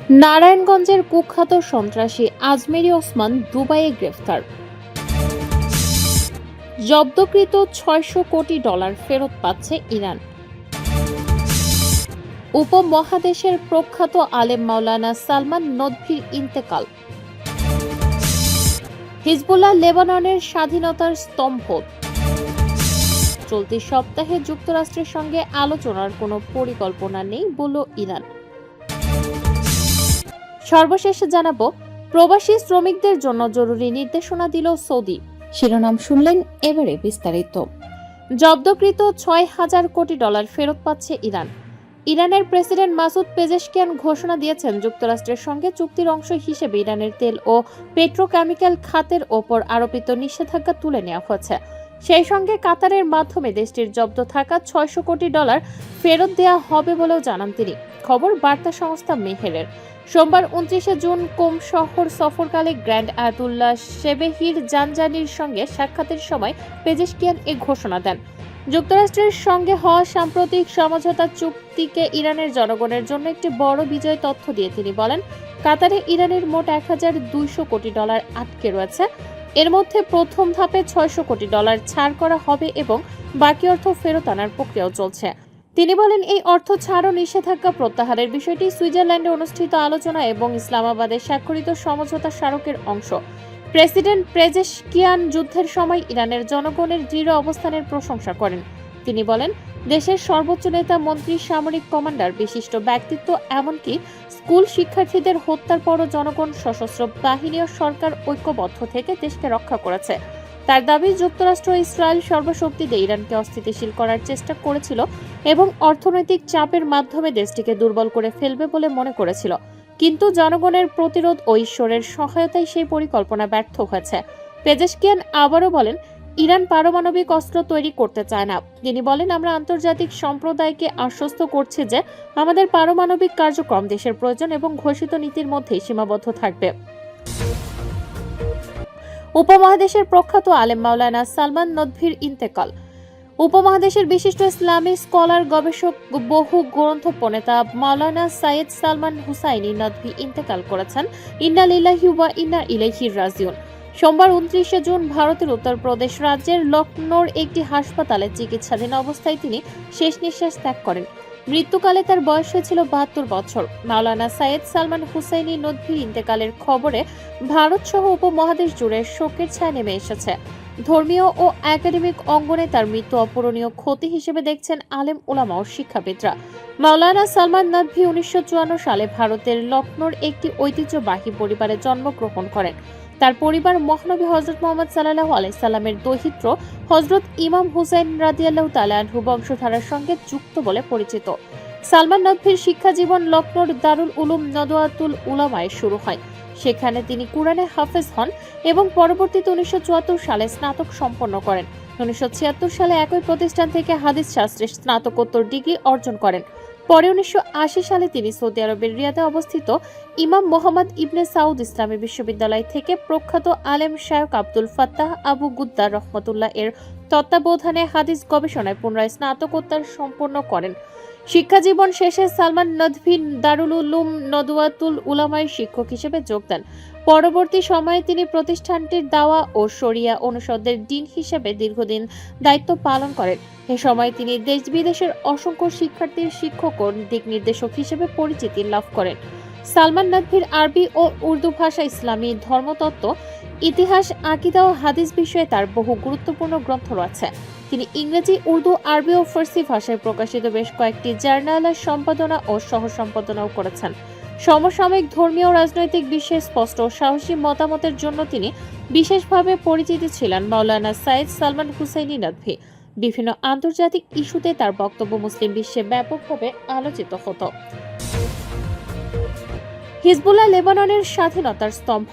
নারায়ণগঞ্জের কুখ্যাত সন্ত্রাসী আজমেরী ওসমান দুবাইয়ে গ্রেফতার। জব্দকৃত $600 কোটি ফেরত পাচ্ছে ইরান। উপমহাদেশের প্রখ্যাত আলেম মাওলানা সালমান নদভির ইন্তেকাল। হিজবুল্লাহ লেবাননের স্বাধীনতার স্তম্ভ। চলতি সপ্তাহে যুক্তরাষ্ট্রের সঙ্গে আলোচনার কোনো পরিকল্পনা নেই বলল ইরান। সর্বশেষে জানাবো, প্রবাসী শ্রমিকদের জন্য জরুরি নির্দেশনা দিল সৌদি। শিরোনাম শুনলেন, এবারে বিস্তারিত। জব্দকৃত $6,000 কোটি ফেরত পাচ্ছে ইরান। ইরানের প্রেসিডেন্ট মাসুদ পেজেশকিয়ান ঘোষণা দিয়েছেন, যুক্তরাষ্ট্রের সঙ্গে চুক্তির অংশ হিসেবে ইরানের তেল ও পেট্রোকেমিক্যাল খাতের ওপর আরোপিত নিষেধাজ্ঞা তুলে নেওয়া হয়েছে। সেই সঙ্গে কাতারের মাধ্যমে দেশটির জব্দ থাকা $600 কোটি ফেরত দেওয়া হবে বলেও জানান তিনি। খবর বার্তা সংস্থা মেহেরের। সোমবার 29 জুন কোম শহর সফরকালে গ্র্যান্ড আয়াতুল্লাহ শেবেহির জানজানির সঙ্গে সাক্ষাতের সময় পেজেশকিয়ান এ ঘোষণা দেন। যুক্তরাষ্ট্রের সঙ্গে হওয়া সাম্প্রতিক সমঝোতা চুক্তিকে ইরানের জনগণের জন্য একটি বড় বিজয় তথ্য দিয়ে তিনি বলেন, কাতারে ইরানের মোট $1,200 কোটি আটকে রয়েছে। এর মধ্যে প্রথম ধাপে $600 কোটি ছাড় করা হবে এবং বাকি অর্থ ফেরত আনার প্রক্রিয়াও চলছে। তিনি বলেন, এই অর্থ ছাড় ও নিষেধাজ্ঞা প্রত্যাহারের বিষয়টি সুইজারল্যান্ডে অনুষ্ঠিত আলোচনা এবং ইসলামাবাদে স্বাক্ষরিত সমঝোতা স্মারকের অংশ। প্রেসিডেন্ট পেজেশকিয়ান যুদ্ধের সময় ইরানের জনগণের দৃঢ় অবস্থানের প্রশংসা করেন। তিনি বলেন, দেশের সর্বোচ্চ নেতা, মন্ত্রী, সামরিক কমান্ডার, বিশিষ্ট ব্যক্তিত্ব, এমনকি স্কুল শিক্ষার্থীদের হত্যার পরও জনগণ, সশস্ত্র বাহিনী ও সরকার ঐক্যবদ্ধ থেকে দেশকে রক্ষা করেছে। তার দাবি, যুক্তরাষ্ট্র ও ইসরায়েল সর্বশক্তি দিয়ে ইরানকে অস্থিতিশীল করার চেষ্টা করেছিল এবং অর্থনৈতিক চাপের মাধ্যমে দেশটিকে দুর্বল করে ফেলবে বলে মনে করেছিল, কিন্তু জনগণের প্রতিরোধ ও ঈশ্বরের সহায়তায় সেই পরিকল্পনা ব্যর্থ হয়েছে। পেজেশকিয়ান আবারও বলেন, ইরান পারমাণবিক অস্ত্র তৈরি করতে চায় না। তিনি বলেন, আমরা আন্তর্জাতিক সম্প্রদায়কে আশ্বস্ত করছি যে আমাদের পারমাণবিক কার্যক্রম দেশের প্রয়োজন এবং ঘোষিত নীতির মধ্যেই সীমাবদ্ধ থাকবে। উপমহাদেশের প্রখ্যাত আলেম মাওলানা সালমান নদভির ইন্তেকাল। উপমহাদেশের বিশিষ্ট ইসলামী স্কলার, গবেষক, বহু গ্রন্থ প্রণেতা মাওলানা সাইয়েদ সালমান হুসাইনি নদভি ইন্তেকাল করেছেন। ইন্না লিল্লাহি ওয়া ইন্না ইলাইহি রাজিউন। সোমবার 29 জুন ভারতের উত্তরপ্রদেশ রাজ্যের লখনৌর একটি হাসপাতালে চিকিৎসাধীন অবস্থায় তিনি শেষ নিঃশ্বাস ত্যাগ করেন। মৃত্যুকালে তার বয়স হয়েছিল 72 বছর। মাওলানা সাইয়েদ সালমান হুসাইনি নদভির ইন্তেকালের খবরে ভারত সহ উপমহাদেশ জুড়ে শোকের ছায়া নেমে এসেছে। ধর্মীয় ও একাডেমিক অঙ্গনে তার মৃত্যু অপূরণীয় ক্ষতি হিসেবে দেখছেন আলেম ওলামা ও শিক্ষাবিদরা। মাওলানা সালমান নদভি 1954 সালে ভারতের লখনৌর একটি ঐতিহ্যবাহী পরিবারে জন্মগ্রহণ করেন। তার পরিবার মহানবী হযরত মুহাম্মদ সাল্লাল্লাহু আলাইহি সাল্লামের দৌহিত্র হযরত ইমাম হুসাইন রাদিয়াল্লাহু তাআলা আনহু বংশধারার সঙ্গে যুক্ত বলে পরিচিত। সালমান নদভির শিক্ষা জীবন লখনৌর দারুল উলুম নদওয়াতুল উলামায় শুরু হয়। সেখানে তিনি কুরআনে হাফেজ হন এবং পরবর্তীতে 1974 সালে স্নাতক সম্পন্ন করেন। 1976 সালে একই প্রতিষ্ঠান থেকে হাদিস শাস্ত্রে স্নাতকোত্তর ডিগ্রি অর্জন করেন। পরে 1980 সালে তিনি সৌদি আরবের রিয়াদে অবস্থিত ইমাম মোহাম্মদ ইবনে সাউদ ইসলামী বিশ্ববিদ্যালয় থেকে প্রখ্যাত আলেম শায়খ আব্দুল ফাত্তাহ আবু গুদ্দার রহমতুল্লাহ এর তত্ত্বাবধানে হাদিস গবেষণায় পুনরায় স্নাতকোত্তর সম্পন্ন করেন। শিক্ষা জীবন শেষে সালমান নদভি দারুল উলুম নদওয়াতুল উলামায় শিক্ষক হিসেবে যোগ দেন। পরবর্তী সময়ে তিনি প্রতিষ্ঠানটির দাওয়া ও শরিয়া অনুষদের ডিন হিসেবে দীর্ঘদিন দায়িত্ব পালন করেন। এ সময় তিনি দেশ বিদেশের অসংখ্য শিক্ষার্থীর শিক্ষক ও দিক নির্দেশক হিসেবে পরিচিতি লাভ করেন। সালমান নদভির আরবি ও উর্দু ভাষা, ইসলামী ধর্মতত্ত্ব, ইতিহাস, আকীদা ও হাদিস বিষয়ে তার বহু গুরুত্বপূর্ণ গ্রন্থ রয়েছে। তিনি ইংরেজি, উর্দু, আরবি ও ফার্সি ভাষায় প্রকাশিত বেশ কয়েকটি জার্নালের সম্পাদনা ও সহ সম্পাদনাও করেছেন। সমসাময়িক ধর্মীয় ও রাজনৈতিক বিষয়ে স্পষ্ট ও সাহসী মতামতের জন্য তিনি বিশেষভাবে পরিচিত ছিলেন। মাওলানা সাইয়েদ সালমান হুসাইনি নদভি বিভিন্ন আন্তর্জাতিক ইস্যুতে তার বক্তব্য মুসলিম বিশ্বে ব্যাপকভাবে আলোচিত হতো। হিজবুল্লাহ লেবাননের স্বাধীনতার স্তম্ভ।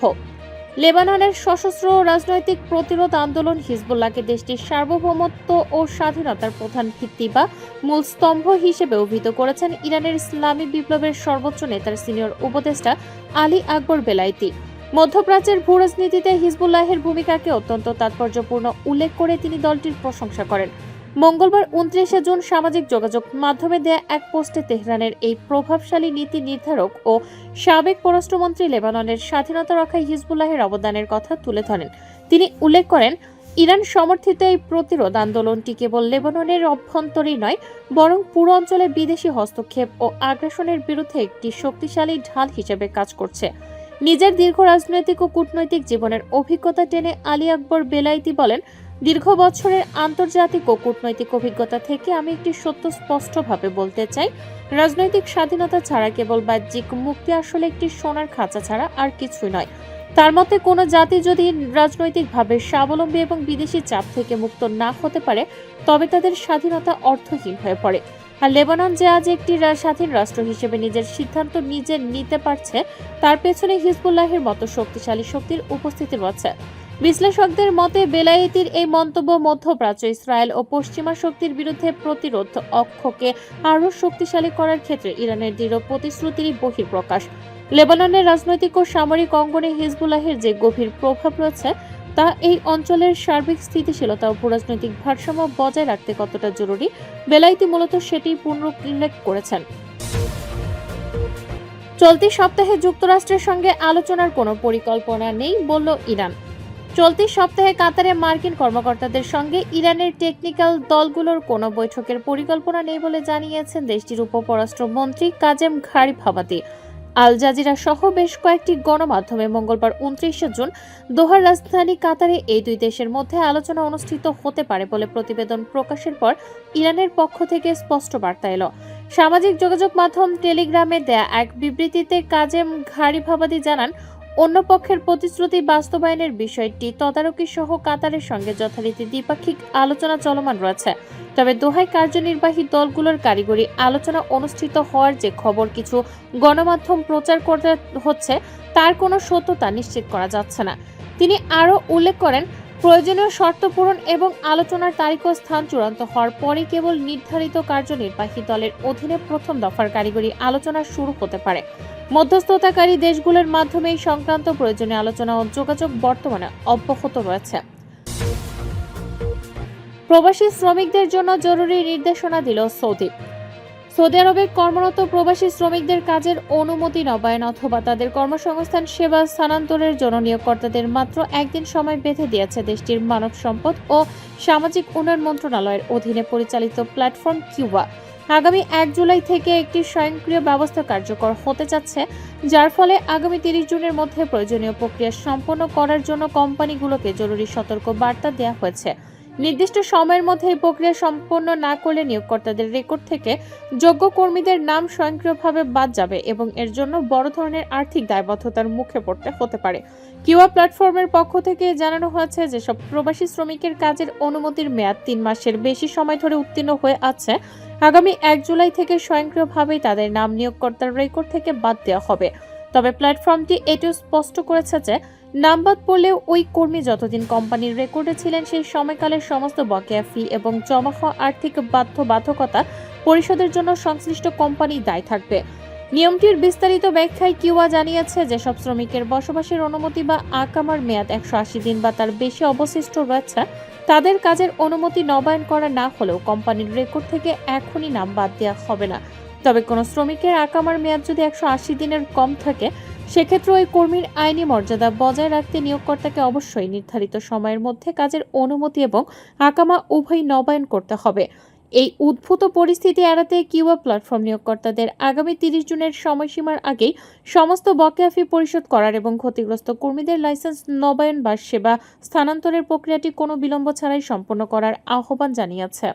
লেবাননের সশস্ত্র রাজনৈতিক প্রতিরোধ আন্দোলন হিজবুল্লাহকে দেশটির সার্বভৌমত্ব ও স্বাধীনতার প্রধান ভিত্তি বা মূল স্তম্ভ হিসেবে অভিহিত করেছেন ইরানের ইসলামী বিপ্লবের সর্বোচ্চ নেতার সিনিয়র উপদেষ্টা আলী আকবর বেলায়েতি। মধ্যপ্রাচ্যের ভূরাজনীতিতে হিজবুল্লাহের ভূমিকাকে অত্যন্ত তাৎপর্যপূর্ণ উল্লেখ করে তিনি দলটির প্রশংসা করেন। মঙ্গলবার 29শে জুন সামাজিক যোগাযোগ মাধ্যমে দেয়া এক পোস্টে তেহরানের এই প্রভাবশালী নীতি নির্ধারক ও সাবেক পররাষ্ট্রমন্ত্রী লেবাননের স্বাধীনতা রক্ষায় হিজবুল্লাহের অবদানের কথা তুলে ধরেন। তিনি উল্লেখ করেন, ইরান সমর্থিত এই প্রতিরোধ আন্দোলনটি কেবল লেবাননের অভ্যন্তরেই নয়, বরং পুরো অঞ্চলে বিদেশি হস্তক্ষেপ ও আগ্রাসনের বিরুদ্ধে একটি শক্তিশালী ঢাল হিসেবে কাজ করছে। নিজের দীর্ঘ রাজনৈতিক ও কূটনৈতিক জীবনের অভিজ্ঞতা টেনে আলী আকবর বেলায়েতি বলেন, দীর্ঘ বছরের আন্তর্জাতিক ও কূটনৈতিক অভিজ্ঞতা থেকে আমি একটি সত্য স্পষ্টভাবে বলতে চাই, রাজনৈতিক স্বাধীনতা ছাড়া কেবল বাহ্যিক মুক্তি আসলে একটি সোনার খাঁচা ছাড়া আর কিছুই নয়। তার মতে কোনো জাতি যদি রাজনৈতিকভাবে স্বাবলম্বী এবং বিদেশি চাপ থেকে মুক্ত না হতে পারে, তবে তাদের স্বাধীনতা অর্থহীন হয়ে পড়ে। আর লেবানন যে আজ একটি স্বাধীন রাষ্ট্র হিসেবে নিজের সিদ্ধান্ত নিজে নিতে পারছে, তার পেছনে হিজবুল্লাহের মতো শক্তিশালী শক্তির উপস্থিতি রয়েছে। বিশ্লেষকদের মতে বেলায়েতির এই মন্তব্য মধ্যপ্রাচ্য, ইসরায়েল ও পশ্চিমা শক্তির বিরুদ্ধে প্রতিরোধ অক্ষকে আরও শক্তিশালী করার ক্ষেত্রে ইরানের দৃঢ় প্রতিশ্রুতিরই বহিঃপ্রকাশ। লেবাননের রাজনৈতিক ও সামরিক অঙ্গনে হিজবুল্লাহের যে গভীর প্রভাব রয়েছে, তা এই অঞ্চলের সার্বিক স্থিতিশীলতা ও ভূরাজনৈতিক ভারসাম্য বজায় রাখতে কতটা জরুরি, বেলায়েতি মূলত সেটি পুনরুল্লেখ করেছেন। চলতি সপ্তাহে যুক্তরাষ্ট্রের সঙ্গে আলোচনার কোনো পরিকল্পনা নেই বলল ইরান। চলতি সপ্তাহে কাতারে মার্কিন কর্মকর্তাদের সঙ্গে ইরানের টেকনিক্যাল দলগুলোর কোনো বৈঠকের পরিকল্পনা নেই বলে জানিয়েছেন দেশটির উপপররাষ্ট্রমন্ত্রী কাজেম ঘারিভাবাতি। আল জাজিরা সহ বেশ কয়েকটি গণমাধ্যমে মঙ্গলবার 29শে জুন দোহার রাজধানী কাতারে এই দুই দেশের মধ্যে আলোচনা অনুষ্ঠিত হতে পারে বলে প্রতিবেদন প্রকাশের পর ইরানের পক্ষ থেকে স্পষ্ট বার্তা এলো। সামাজিক যোগাযোগ মাধ্যম টেলিগ্রামে দেয়া এক বিবৃতিতে কাজেম ঘারিভাবাতি জানান, অন্য পক্ষের প্রতিশ্রুতি বাস্তবায়নের বিষয়টি তদারকি সহ কাতারের সঙ্গে যথারীতি দ্বিপাক্ষিক আলোচনা চলমান রয়েছে। তবে দোহায় কার্যনির্বাহী দলগুলোর কারিগরি আলোচনা অনুষ্ঠিত হওয়ার যে খবর কিছু গণমাধ্যম প্রচার করতে হচ্ছে, তার কোনো সত্যতা নিশ্চিত করা যাচ্ছে না। তিনি আরও উল্লেখ করেন, প্রয়োজনীয় শর্ত পূরণ এবং আলোচনার তারিখ ও স্থান চূড়ান্ত হওয়ার পরে কেবল নির্ধারিত কার্যনির্বাহী দলের অধীনে প্রথম দফার কারিগরি আলোচনা শুরু হতে পারে। মধ্যস্থতাকারী দেশগুলোর মাধ্যমে এই সংক্রান্ত প্রয়োজনীয় আলোচনা ও যোগাযোগ বর্তমানে অব্যাহত রয়েছে। প্রবাসী শ্রমিকদের জন্য জরুরি নির্দেশনা দিল সৌদি আরবে কর্মরত প্রবাসী শ্রমিকদের কাজের অনুমতি নবায়ন অথবা তাদের কর্মসংস্থান সেবা স্থানান্তরের জন্য নিয়োগকর্তাদের মাত্র একদিন সময় বেঁধে দিয়েছে দেশটির মানব সম্পদ ও সামাজিক উন্নয়ন মন্ত্রণালয়ের অধীনে পরিচালিত প্ল্যাটফর্ম কিউবা। আগামী 1 জুলাই থেকে একটি স্বয়ংক্রিয় ব্যবস্থা কার্যকর হতে যাচ্ছে, যার ফলে আগামী 30 জুনের মধ্যে প্রয়োজনীয় প্রক্রিয়া সম্পন্ন করার জন্য কোম্পানিগুলোকে জরুরি সতর্ক বার্তা দেওয়া হয়েছে। নির্দিষ্ট সময়ের মধ্যে এই প্রক্রিয়া সম্পন্ন না করলে নিয়োগকর্তাদের রেকর্ড থেকে যোগ্য কর্মীদের নাম স্বয়ংক্রিয়ভাবে বাদ যাবে এবং এর জন্য বড় ধরনের আর্থিক দায়বদ্ধতার মুখে পড়তে হতে পারে। কিউবা প্ল্যাটফর্মের পক্ষ থেকে জানানো হয়েছে যে সব প্রবাসী শ্রমিকের কাজের অনুমতির মেয়াদ 3 মাসের বেশি সময় ধরে উত্তীর্ণ হয়ে আছে, আগামী 1 জুলাই থেকে স্বয়ংক্রিয়ভাবেই তাদের নাম নিয়োগকর্তার রেকর্ড থেকে বাদ দেওয়া হবে। তবে প্ল্যাটফর্মটি এটিও স্পষ্ট করেছে যে নাম বাদ পড়লেও ওই কর্মী যতদিন কোম্পানির রেকর্ডে ছিলেন সেই সময়কালের সমস্ত বকেয়া ফি এবং জমা হওয়া আর্থিক বাধ্যবাধকতা পরিশোধের জন্য সংশ্লিষ্ট কোম্পানি দায়ী থাকবে। নিয়মটির বিস্তারিত ব্যাখ্যায় কিউবা জানিয়েছে যে সব শ্রমিকের বসবাসের অনুমতি বা আকামার মেয়াদ 180 দিন বা তার বেশি অবশিষ্ট রয়েছে, তাদের কাজের অনুমতি নবায়ন করা না হলেও কোম্পানির রেকর্ড থেকে এখনই নাম বাদ দেওয়া হবে না। তবে কোনো শ্রমিকের আকামার মেয়াদ যদি 180 দিনের কম থাকে, সেক্ষেত্রে ওই কর্মীর আইনি মর্যাদা বজায় রাখতে নিয়োগকর্তাকে অবশ্যই নির্ধারিত সময়ের মধ্যে কাজের অনুমতি এবং আকামা উভয়ই নবায়ন করতে হবে। এই উদ্ভূত পরিস্থিতি এড়াতে কিউবা প্ল্যাটফর্ম নিয়োগকর্তাদের আগামী 30 জুনের সময়সীমার আগেই সমস্ত বকেয়া ফি পরিশোধ করার এবং ক্ষতিগ্রস্ত কর্মীদের লাইসেন্স নবায়ন বা সেবা স্থানান্তরের প্রক্রিয়াটি কোনো বিলম্ব ছাড়াই সম্পন্ন করার আহ্বান জানিয়েছে।